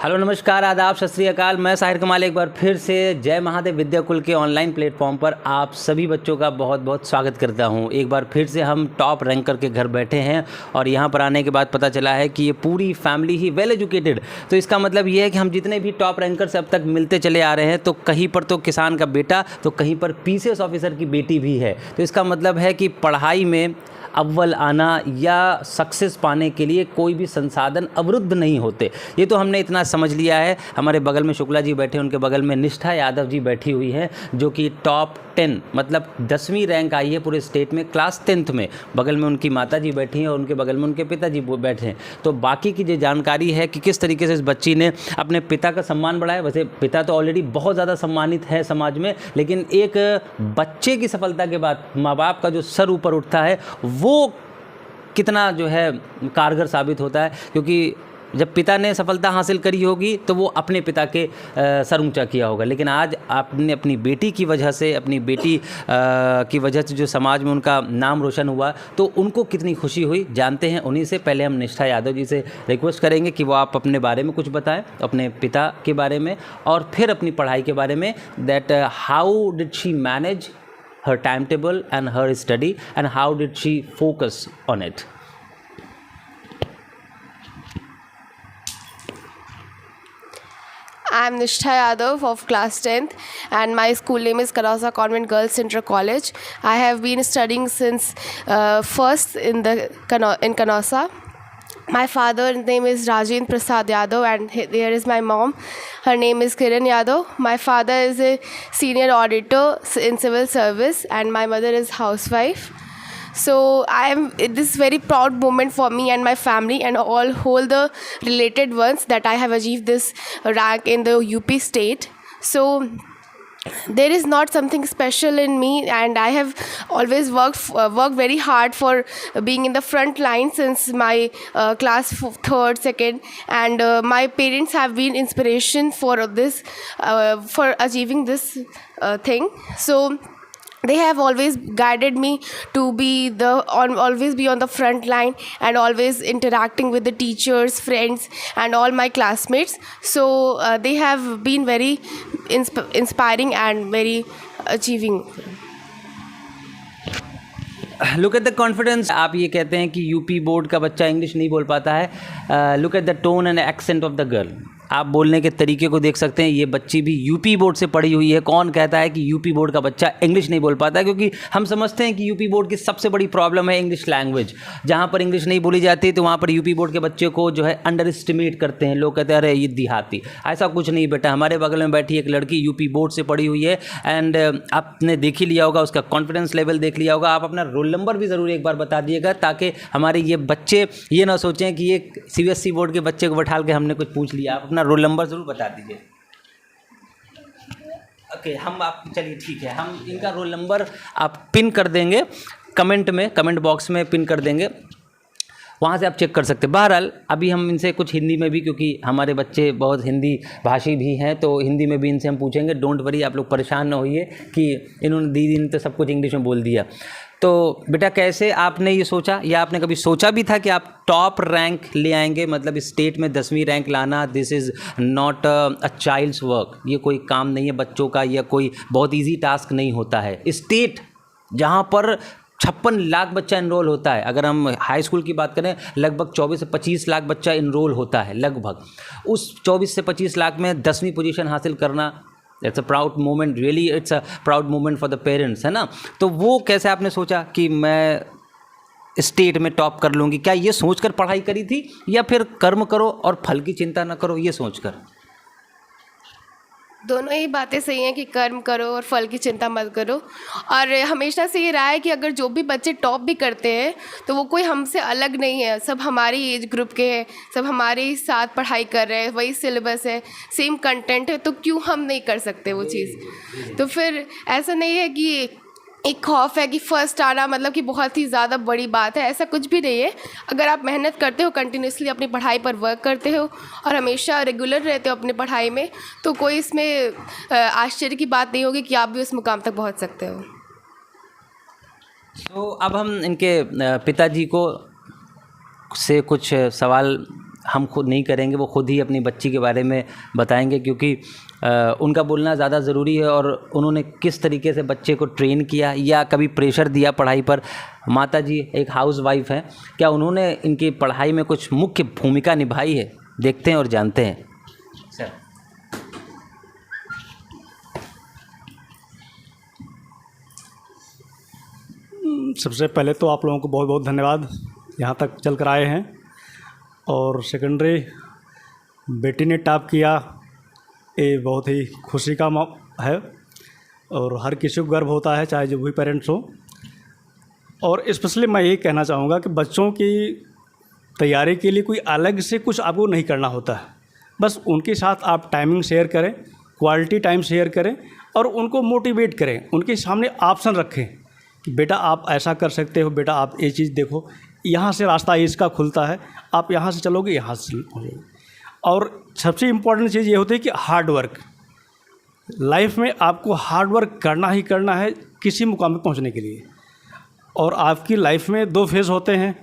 Hello नमस्कार आदाब सत श्री अकाल। मैं साहिर कमाल एक बार फिर से जय महादेव विद्याकुल के ऑनलाइन प्लेटफॉर्म पर आप सभी बच्चों का बहुत बहुत स्वागत करता हूं। एक बार फिर से हम टॉप रैंकर के घर बैठे हैं और यहां पर आने के बाद पता चला है कि ये पूरी फैमिली ही वेल एजुकेटेड। तो इसका मतलब ये है कि हम जितने भी टॉप रैंकर से अब तक मिलते चले आ रहे हैं तो कहीं पर तो किसान का बेटा तो कहीं पर पीसीएस ऑफिसर की बेटी भी है। तो इसका मतलब है कि पढ़ाई में अव्वल आना या सक्सेस पाने के लिए कोई भी संसाधन अवरुद्ध नहीं होते। ये तो हमने इतना समझ लिया है। हमारे बगल में शुक्ला जी बैठे, उनके बगल में निष्ठा यादव जी बैठी हुई हैं जो कि टॉप 10 मतलब 10वीं रैंक आई है पूरे स्टेट में क्लास 10th में। बगल में उनकी माता जी बैठी हैं और उनके बगल में उनके पिताजी बैठे हैं। तो बाकी की जो जानकारी है कि किस तरीके से इस बच्ची ने अपने पिता का सम्मान बढ़ाया। वैसे पिता तो ऑलरेडी बहुत ज़्यादा सम्मानित है समाज में, लेकिन एक बच्चे की सफलता के बाद माँ बाप का जो सर ऊपर उठता है वो कितना जो है कारगर साबित होता है। क्योंकि जब पिता ने सफलता हासिल करी होगी तो वो अपने पिता के सर ऊंचा किया होगा, लेकिन आज आपने अपनी बेटी की वजह से, अपनी बेटी की वजह से जो समाज में उनका नाम रोशन हुआ तो उनको कितनी खुशी हुई जानते हैं उन्हीं से। पहले हम निष्ठा यादव जी से रिक्वेस्ट करेंगे कि वो आप अपने बारे में कुछ बताएं, अपने पिता के बारे में और फिर अपनी पढ़ाई के बारे में, that how did she manage her timetable and her study and how did she focus on it. I am Nishtha Yadav of class 10th and my school name is Kanosa Convent Girls Central College. I have been studying since first in Kanosa. My father's name is Rajendra Prasad Yadav and there is my mom. Her name is Kiran Yadav. My father is a senior auditor in civil service and my mother is housewife. So this is very proud moment for me and my family and all the related ones that I have achieved this rank in the UP state. So there is not something special in me and I have always worked very hard for being in the front line since my class 3rd, 2nd and my parents have been inspiration for this for achieving this thing. So they have always guided me to always be on the front line and always interacting with the teachers, friends and all my classmates. So they have been very inspiring and very achieving. Look at the confidence. आप ये कहते हैं कि UP board का बच्चा English नहीं बोल पाता है। Look at the tone and accent of the girl. आप बोलने के तरीके को देख सकते हैं। ये बच्ची भी यूपी बोर्ड से पढ़ी हुई है। कौन कहता है कि यूपी बोर्ड का बच्चा इंग्लिश नहीं बोल पाता है? क्योंकि हम समझते हैं कि यूपी बोर्ड की सबसे बड़ी प्रॉब्लम है इंग्लिश लैंग्वेज। जहाँ पर इंग्लिश नहीं बोली जाती तो वहाँ पर यूपी बोर्ड के बच्चे को जो है अंडर एस्टिमेट करते हैं। लोग कहते हैं अरे ये देहाती। ऐसा कुछ नहीं बेटा। हमारे बगल में बैठी एक लड़की यूपी बोर्ड से पढ़ी हुई है एंड आपने देख ही लिया होगा, उसका कॉन्फिडेंस लेवल देख लिया होगा। आप अपना रोल नंबर भी ज़रूर एक बार बता दिएगा ताकि हमारे ये बच्चे ये ना सोचें कि ये सीबीएसई बोर्ड के बच्चे को बैठा के हमने कुछ पूछ लिया। आप अपना रोल नंबर ज़रूर बता दीजिए। ओके, हम आप चलिए ठीक है, हम इनका रोल नंबर आप पिन कर देंगे कमेंट में, कमेंट बॉक्स में पिन कर देंगे, वहाँ से आप चेक कर सकते हैं। बहरहाल अभी हम इनसे कुछ हिंदी में भी, क्योंकि हमारे बच्चे बहुत हिंदी भाषी भी हैं तो हिंदी में भी इनसे हम पूछेंगे। डोंट वरी, आप लोग परेशान ना होइए कि इन्होंने दीदी ने तो सब कुछ इंग्लिश में बोल दिया। तो बेटा कैसे आपने ये सोचा या आपने कभी सोचा भी था कि आप टॉप रैंक ले आएंगे? मतलब स्टेट में 10वीं रैंक लाना, this is not a child's work. ये कोई काम नहीं है बच्चों का या कोई बहुत ईजी टास्क नहीं होता है। स्टेट जहाँ पर 56 लाख बच्चा इनरोल होता है, अगर हम हाई स्कूल की बात करें लगभग 24 से 25 लाख बच्चा इनरोल होता है लगभग। उस 24 से 25 लाख में 10वीं पोजीशन हासिल करना, it's a proud moment, really it's a proud moment for the parents, है ना। तो वो कैसे आपने सोचा कि मैं स्टेट में टॉप कर लूँगी? क्या ये सोचकर पढ़ाई करी थी या फिर कर्म करो और फल की चिंता ना करो ये सोचकर? दोनों ही बातें सही हैं कि कर्म करो और फल की चिंता मत करो। और हमेशा से ये रहा है कि अगर जो भी बच्चे टॉप भी करते हैं तो वो कोई हमसे अलग नहीं है, सब हमारी एज ग्रुप के हैं, सब हमारे ही साथ पढ़ाई कर रहे हैं, वही सिलेबस है, सेम कंटेंट है, तो क्यों हम नहीं कर सकते वो चीज़। तो फिर ऐसा नहीं है कि एक खौफ है कि फर्स्ट आना मतलब कि बहुत ही ज़्यादा बड़ी बात है, ऐसा कुछ भी नहीं है। अगर आप मेहनत करते हो, कंटिन्यूसली अपनी पढ़ाई पर वर्क करते हो और हमेशा रेगुलर रहते हो अपनी पढ़ाई में, तो कोई इसमें आश्चर्य की बात नहीं होगी कि आप भी उस मुकाम तक पहुंच सकते हो। तो अब हम इनके पिताजी को से कुछ सवाल हम खुद नहीं करेंगे, वो खुद ही अपनी बच्ची के बारे में बताएंगे, क्योंकि उनका बोलना ज़्यादा ज़रूरी है। और उन्होंने किस तरीके से बच्चे को ट्रेन किया या कभी प्रेशर दिया पढ़ाई पर। माता जी एक हाउसवाइफ हैं, क्या उन्होंने इनकी पढ़ाई में कुछ मुख्य भूमिका निभाई है? देखते हैं और जानते हैं। सर, सबसे पहले तो आप लोगों को बहुत बहुत धन्यवाद, यहाँ तक चल कर आए हैं। और सेकेंडरी बेटी ने टॉप किया, ये बहुत ही खुशी का है और हर किसी को गर्व होता है, चाहे जो भी पेरेंट्स हो। और स्पेशली मैं यही कहना चाहूँगा कि बच्चों की तैयारी के लिए कोई अलग से कुछ आपको नहीं करना होता है, बस उनके साथ आप टाइमिंग शेयर करें, क्वालिटी टाइम शेयर करें और उनको मोटिवेट करें, उनके सामने ऑप्शन रखें कि बेटा आप ऐसा कर सकते हो, बेटा आप ये चीज़ देखो, यहाँ से रास्ता इसका खुलता है, आप यहाँ से चलोगे, यहाँ से चलोगे। और सबसे इम्पोर्टेंट चीज़ ये होती है कि हार्ड वर्क। लाइफ में आपको हार्ड वर्क करना ही करना है किसी मुकाम पे पहुँचने के लिए। और आपकी लाइफ में 2 फेज़ होते हैं,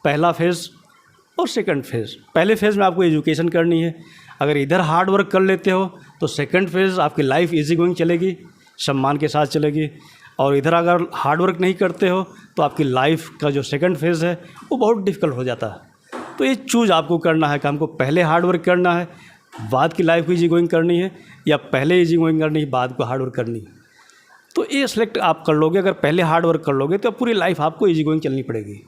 पहला फेज़ और सेकंड फेज़। पहले फेज़ में आपको एजुकेशन करनी है, अगर इधर हार्ड वर्क कर लेते हो तो सेकंड फेज़ आपकी लाइफ इजी गोइंग चलेगी, सम्मान के साथ चलेगी। और इधर अगर हार्ड वर्क नहीं करते हो तो आपकी लाइफ का जो सेकंड फेज़ है वो बहुत डिफ़िकल्ट हो जाता है। तो ये चूज़ आपको करना है कि हमको पहले हार्ड वर्क करना है, बाद की लाइफ को इजी गोइंग करनी है, या पहले इजी गोइंग करनी है, बाद को हार्ड वर्क करनी है। तो ये सिलेक्ट आप कर लोगे, अगर पहले हार्ड वर्क कर लोगे तो पूरी लाइफ आपको इजी गोइंग चलनी पड़ेगी।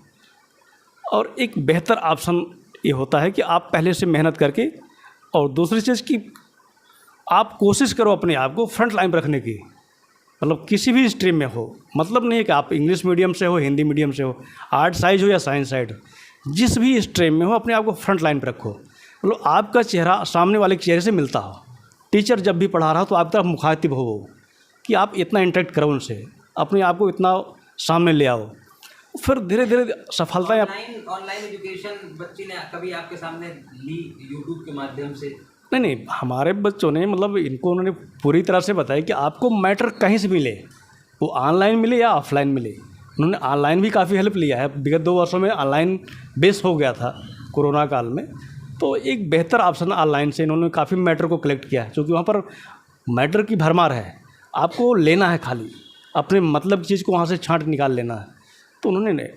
और एक बेहतर ऑप्शन ये होता है कि आप पहले से मेहनत करके, और दूसरी चीज़ कि आप कोशिश करो अपने आप को फ्रंट लाइन पर रखने की, मतलब किसी भी स्ट्रीम में हो, मतलब नहीं है कि आप इंग्लिश मीडियम से हो, हिंदी मीडियम से हो, आर्ट साइड हो या साइंस साइड हो, जिस भी स्ट्रीम में हो अपने आप को फ्रंट लाइन पर रखो। मतलब आपका चेहरा सामने वाले के चेहरे से मिलता हो, टीचर जब भी पढ़ा रहा हो तो आपकी तरफ मुखातिब हो वो, कि आप इतना इंटरेक्ट करो उनसे, अपने आप को इतना सामने ले आओ, फिर धीरे धीरे सफलताएं। ऑनलाइन एजुकेशन बच्ची ने कभी आपके सामने ली यूट्यूब के माध्यम से? नहीं, हमारे बच्चों ने, मतलब इनको उन्होंने पूरी तरह से बताया कि आपको मैटर कहीं से मिले, वो ऑनलाइन मिले या ऑफलाइन मिले। उन्होंने ऑनलाइन भी काफ़ी हेल्प लिया है, विगत 2 वर्षों में ऑनलाइन बेस हो गया था कोरोना काल में, तो एक बेहतर ऑप्शन ऑनलाइन से इन्होंने काफ़ी मैटर को कलेक्ट किया है, क्योंकि वहाँ पर मैटर की भरमार है, आपको लेना है, खाली अपने मतलब चीज़ को वहाँ से छांट निकाल लेना है। तो उन्होंने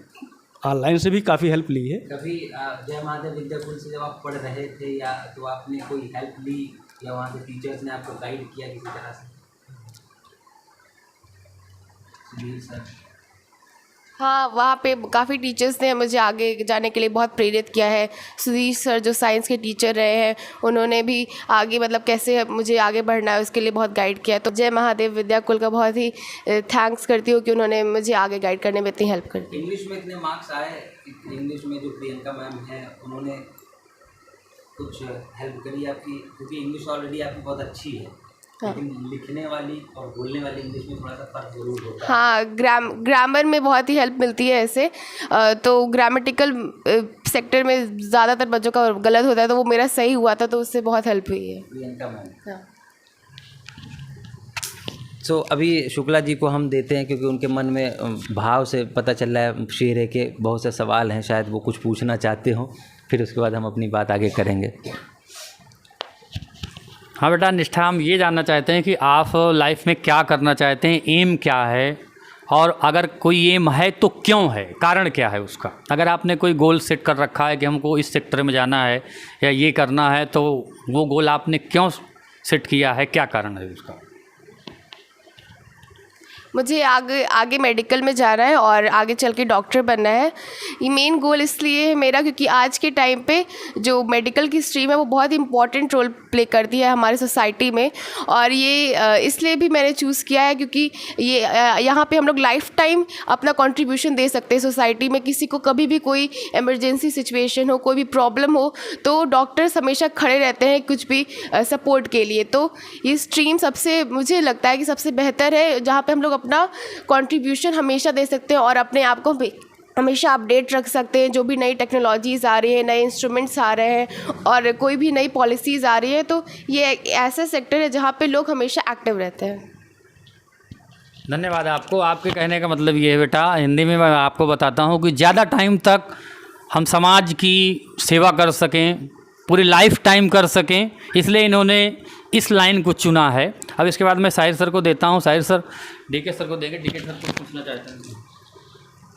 ऑनलाइन से भी काफ़ी हेल्प ली है। कभी जय महादेव विद्याकुल से जब आप पढ़ रहे थे या तो आपने कोई हेल्प ली या वहाँ के टीचर्स ने आपको गाइड किया किसी तरह से? सुधीर सर? हाँ, वहाँ पे काफ़ी टीचर्स ने मुझे आगे जाने के लिए बहुत प्रेरित किया है। सुधीर सर जो साइंस के टीचर रहे हैं, उन्होंने भी आगे मतलब कैसे मुझे आगे बढ़ना है उसके लिए बहुत गाइड किया है। तो जय महादेव विद्याकुल का बहुत ही थैंक्स करती हूँ कि उन्होंने मुझे आगे गाइड करने में इतनी हेल्प करी। इंग्लिश में इतने मार्क्स आए, इंग्लिश में जो प्रियंका मैम हैं उन्होंने कुछ हेल्प करी आपकी? क्योंकि इंग्लिश ऑलरेडी आपकी बहुत अच्छी है, लेकिन लिखने वाली और बोलने वाली इंग्लिश में थोड़ा सा फर्क जरूर होता है। हाँ, ग्रामर में बहुत ही हेल्प मिलती है ऐसे। तो ग्रामेटिकल सेक्टर में ज़्यादातर बच्चों का गलत होता है, तो वो मेरा सही हुआ था, तो उससे बहुत हेल्प हुई है। प्रियंका मैम। हाँ। सो अभी शुक्ला जी को हम देते हैं, क्योंकि उनके मन में भाव से पता चल रहा है शेरे के बहुत से सवाल हैं, शायद वो कुछ पूछना चाहते हो, फिर उसके बाद हम अपनी बात आगे करेंगे। हाँ बेटा निष्ठा, हम ये जानना चाहते हैं कि आप लाइफ में क्या करना चाहते हैं, एम क्या है, और अगर कोई एम है तो क्यों है, कारण क्या है उसका। अगर आपने कोई गोल सेट कर रखा है कि हमको इस सेक्टर में जाना है या ये करना है, तो वो गोल आपने क्यों सेट किया है, क्या कारण है उसका? मुझे आगे मेडिकल में जाना है और आगे चल के डॉक्टर बनना है। ये मेन गोल इसलिए है मेरा क्योंकि आज के टाइम पे जो मेडिकल की स्ट्रीम है वो बहुत इंपॉर्टेंट रोल प्ले करती है हमारी सोसाइटी में। और ये इसलिए भी मैंने चूज़ किया है क्योंकि ये यहाँ पे हम लोग लाइफ टाइम अपना कंट्रीब्यूशन दे सकते हैं सोसाइटी में। किसी को कभी भी कोई इमरजेंसी सिचुएशन हो, कोई भी प्रॉब्लम हो, तो डॉक्टर्स हमेशा खड़े रहते हैं कुछ भी सपोर्ट के लिए। तो ये स्ट्रीम सबसे, मुझे लगता है कि सबसे बेहतर है जहाँ पे हम लोग अपना कंट्रीब्यूशन हमेशा दे सकते हैं और अपने आप को हमेशा अपडेट रख सकते हैं। जो भी नई टेक्नोलॉजीज़ आ रही हैं, नए इंस्ट्रूमेंट्स आ रहे हैं और कोई भी नई पॉलिसीज़ आ रही है, तो ये ऐसा सेक्टर है जहाँ पे लोग हमेशा एक्टिव रहते हैं। धन्यवाद आपको। आपके कहने का मतलब ये है बेटा, हिंदी में मैं आपको बताता हूँ कि ज़्यादा टाइम तक हम समाज की सेवा कर सकें, पूरी लाइफ टाइम कर सकें, इसलिए इन्होंने इस लाइन को चुना है। अब इसके बाद मैं साहिर सर को देता हूँ। साहिर सर डीके सर को देंगे। डीके सर को पूछना चाहते हैं।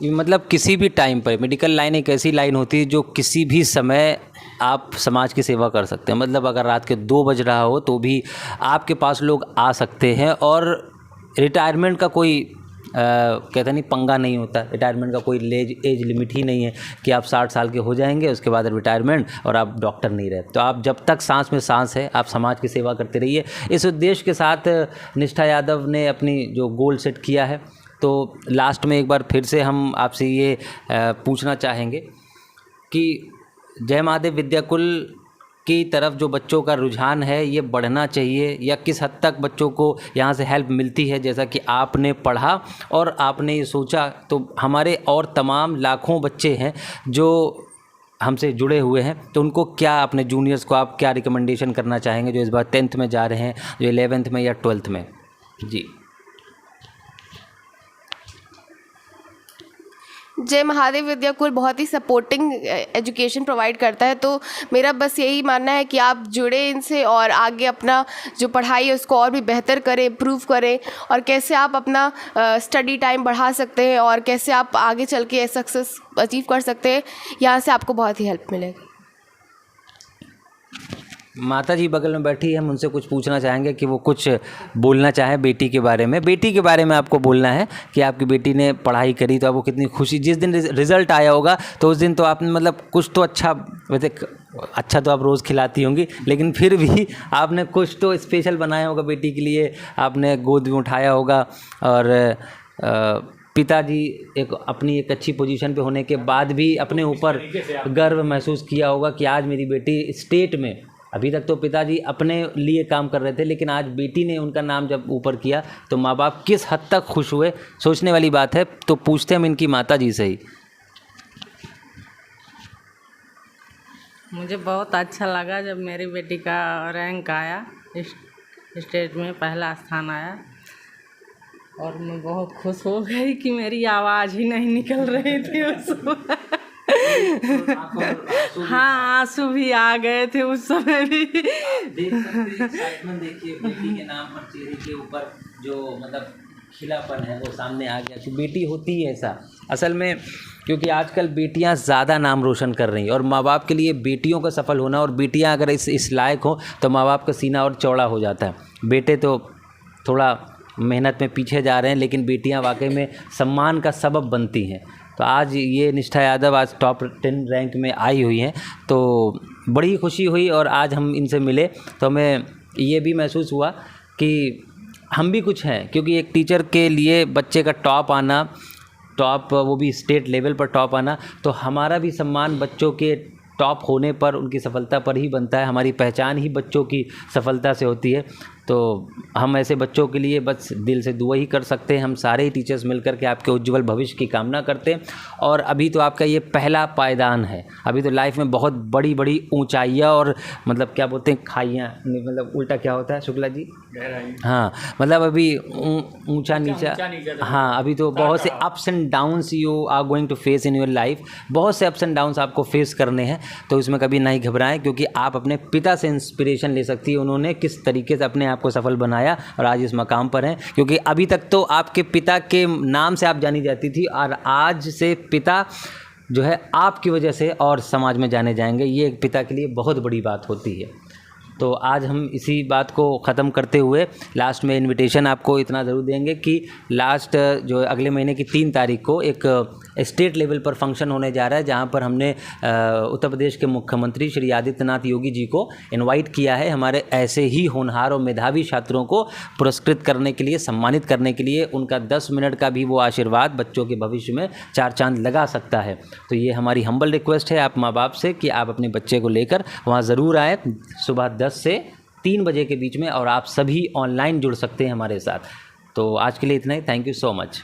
ये मतलब किसी भी टाइम पर मेडिकल लाइन एक ऐसी लाइन होती है जो किसी भी समय आप समाज की सेवा कर सकते हैं। मतलब अगर रात के 2 बज रहा हो तो भी आपके पास लोग आ सकते हैं, और रिटायरमेंट का कोई कहते नहीं पंगा नहीं होता। रिटायरमेंट का कोई एज लिमिट ही नहीं है कि आप 60 साल के हो जाएंगे उसके बाद रिटायरमेंट और आप डॉक्टर नहीं रहे। तो आप जब तक सांस में सांस है आप समाज की सेवा करते रहिए। इस उद्देश्य के साथ निष्ठा यादव ने अपनी जो गोल सेट किया है, तो लास्ट में एक बार फिर से हम आपसे ये पूछना चाहेंगे कि जय महादेव विद्याकुल की तरफ जो बच्चों का रुझान है ये बढ़ना चाहिए, या किस हद तक बच्चों को यहाँ से हेल्प मिलती है। जैसा कि आपने पढ़ा और आपने ये सोचा, तो हमारे और तमाम लाखों बच्चे हैं जो हमसे जुड़े हुए हैं, तो उनको क्या, अपने जूनियर्स को आप क्या रिकमेंडेशन करना चाहेंगे जो इस बार 10th में जा रहे हैं, जो 11th में या 12th में? जी। जय महादेव विद्याकुल बहुत ही सपोर्टिंग एजुकेशन प्रोवाइड करता है, तो मेरा बस यही मानना है कि आप जुड़े इनसे और आगे अपना जो पढ़ाई है उसको और भी बेहतर करें, इम्प्रूव करें, और कैसे आप अपना स्टडी टाइम बढ़ा सकते हैं और कैसे आप आगे चल के सक्सेस अचीव कर सकते हैं, यहाँ से आपको बहुत ही हेल्प मिलेगी। माता जी बगल में बैठी है, हम उनसे कुछ पूछना चाहेंगे कि वो कुछ बोलना चाहें बेटी के बारे में। बेटी के बारे में आपको बोलना है कि आपकी बेटी ने पढ़ाई करी तो आपको कितनी खुशी, जिस दिन रिज़ल्ट आया होगा तो उस दिन तो आपने मतलब कुछ तो अच्छा, वैसे अच्छा तो आप रोज़ खिलाती होंगी, लेकिन फिर भी आपने कुछ तो स्पेशल बनाया होगा बेटी के लिए, आपने गोद में उठाया होगा, और पिताजी अपनी एक अच्छी पोजीशन पे होने के बाद भी अपने ऊपर गर्व महसूस किया होगा कि आज मेरी बेटी स्टेट में, अभी तक तो पिताजी अपने लिए काम कर रहे थे लेकिन आज बेटी ने उनका नाम जब ऊपर किया तो माँ बाप किस हद तक खुश हुए, सोचने वाली बात है। तो पूछते हम इनकी माता जी से ही। मुझे बहुत अच्छा लगा जब मेरी बेटी का रैंक आया, स्टेट में पहला स्थान आया, और मैं बहुत खुश हो गई कि मेरी आवाज़ ही नहीं निकल रही थी उसमें। हाँ, आंसू भी आ गए थे उस समय भी। देख सकते एक्साइटमेंट देखिए बेटी के नाम पर, चेहरे के ऊपर जो मतलब खिलापन है वो सामने आ गया कि बेटी होती है ऐसा असल में, क्योंकि आजकल बेटियां ज़्यादा नाम रोशन कर रही हैं, और माँ बाप के लिए बेटियों का सफल होना, और बेटियां अगर इस लायक हो तो माँ बाप का सीना और चौड़ा हो जाता है। बेटे तो थोड़ा मेहनत में पीछे जा रहे हैं, लेकिन बेटियां वाकई में सम्मान का सबब बनती हैं। तो आज ये निष्ठा यादव आज टॉप 10 रैंक में आई हुई हैं, तो बड़ी खुशी हुई। और आज हम इनसे मिले तो हमें ये भी महसूस हुआ कि हम भी कुछ हैं, क्योंकि एक टीचर के लिए बच्चे का टॉप आना, टॉप वो भी स्टेट लेवल पर टॉप आना, तो हमारा भी सम्मान बच्चों के टॉप होने पर, उनकी सफलता पर ही बनता है। हमारी पहचान ही बच्चों की सफलता से होती है। तो हम ऐसे बच्चों के लिए बस दिल से दुआ ही कर सकते हैं। हम सारे ही टीचर्स मिलकर के आपके उज्जवल भविष्य की कामना करते हैं। और अभी तो आपका ये पहला पायदान है, अभी तो लाइफ में बहुत बड़ी बड़ी ऊंचाइयाँ और मतलब क्या बोलते हैं खाइयाँ, मतलब उल्टा क्या होता है शुक्ला जी? हाँ, मतलब अभी ऊंचा नीचा, हाँ, अभी तो बहुत से ups and downs you are going to face in your life. बहुत से अप्स एंड डाउन्स आपको फेस करने हैं, तो इसमें कभी नहीं घबराएं, क्योंकि आप अपने पिता से इंस्पिरेशन ले सकती है। उन्होंने किस तरीके से अपने आप को सफल बनाया और आज इस मकाम पर हैं। क्योंकि अभी तक तो आपके पिता के नाम से आप जानी जाती थी, और आज से पिता जो है आपकी वजह से और समाज में जाने जाएंगे। ये एक पिता के लिए बहुत बड़ी बात होती है। तो आज हम इसी बात को ख़त्म करते हुए लास्ट में इनविटेशन आपको इतना ज़रूर देंगे कि लास्ट जो अगले महीने की 3 तारीख को एक स्टेट लेवल पर फंक्शन होने जा रहा है, जहां पर हमने उत्तर प्रदेश के मुख्यमंत्री श्री आदित्यनाथ योगी जी को इनवाइट किया है हमारे ऐसे ही होनहार और मेधावी छात्रों को पुरस्कृत करने के लिए, सम्मानित करने के लिए। उनका 10 मिनट का भी वो आशीर्वाद बच्चों के भविष्य में 4 चांद लगा सकता है। तो ये हमारी हम्बल रिक्वेस्ट है आप माँ बाप से कि आप अपने बच्चे को लेकर वहाँ ज़रूर आएँ सुबह 10 से 3 बजे के बीच में, और आप सभी ऑनलाइन जुड़ सकते हैं हमारे साथ। तो आज के लिए इतना ही। Thank you so much.